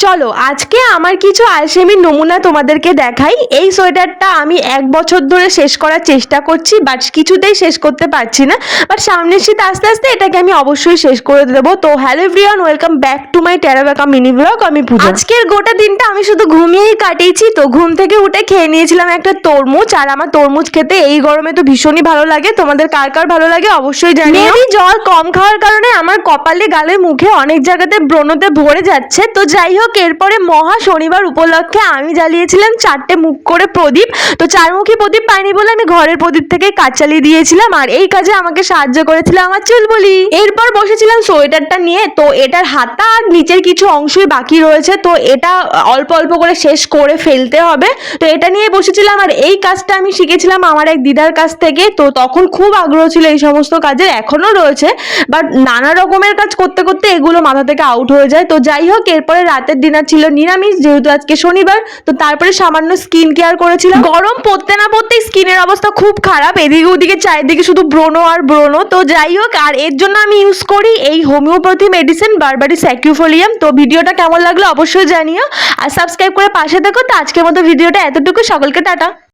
চলো আজকে আমার কিছু আলসেমি নমুনা তোমাদেরকে দেখাই। এই সোয়েটারটা আমি 1 বছর ধরে শেষ করার চেষ্টা করছি, বাট কিছুতেই শেষ করতে পারছি না। বাট সামনের শীত আস্তে আস্তে এটাকে আমি অবশ্যই শেষ করে দেবো। তো hello everyone, welcome back to my টেরাবেকা মিনি ব্লগ। আমি পূজা। আজকের গোটা দিনটা আমি শুধু ঘুমিয়েই কাটিয়েছি। তো ঘুম থেকে উঠে খেয়ে নিয়েছিলাম একটা তরমুজ, আর আমার তরমুজ খেতে এই গরমে তো ভীষণই ভালো লাগে। তোমাদের কার কার ভালো লাগে অবশ্যই জানিও। জল কম খাওয়ার কারণে আমার কপালে, গালে, মুখে অনেক জায়গাতে ব্রণতে ভরে যাচ্ছে। তো যাই হোক, এরপরে মহা শনিবার উপলক্ষে আমি জ্বালিয়েছিলাম 4টে মুখ করে প্রদীপ। তো 4মুখী প্রদীপ পাইনি বলে আমি ঘরের প্রদীপ থেকে কাজ চালিয়ে দিয়েছিলাম, আর এই কাজে আমাকে সাহায্য করেছিল আমার চুলবুলি। এরপর বসেছিলাম সোয়েটারটা নিয়ে। তো এটার হাতা আর নিচের কিছু অংশই বাকি রয়েছে, তো এটা অল্প অল্প করে শেষ করে ফেলতে হবে। তো এটা নিয়ে বসেছিলাম, আর এই কাজটা আমি শিখেছিলাম আমার এক দিদার কাছ থেকে। তো তখন খুব আগ্রহ ছিল এই সমস্ত কাজের, এখনো রয়েছে, বাট নানা রকমের কাজ করতে করতে এগুলো মাথা থেকে আউট হয়ে যায়। তো যাই হোক, এরপরে রাতের ডিনার ছিল নিরামিষ, যেহেতু আজকে শনিবার। তো তারপরে সামান্য স্কিন কেয়ার করেছিলাম। গরম পড়তে না পড়তেই স্কিনের অবস্থা খুব খারাপ, এদিকে ওদিকে চারিদিকে শুধু ব্রণ আর ব্রণ। তো যাই হোক, আর এর জন্য আমি ইউজ করি এই হোমিওপ্যাথি মেডিসিন বারবারি স্যাক্রিফোলিয়াম। তো ভিডিওটা কেমন লাগলো অবশ্যই জানিও, আর সাবস্ক্রাইব করে পাশে দেখো। তো আজকের মতো ভিডিওটা এতটুকু, সকলকে টাটা।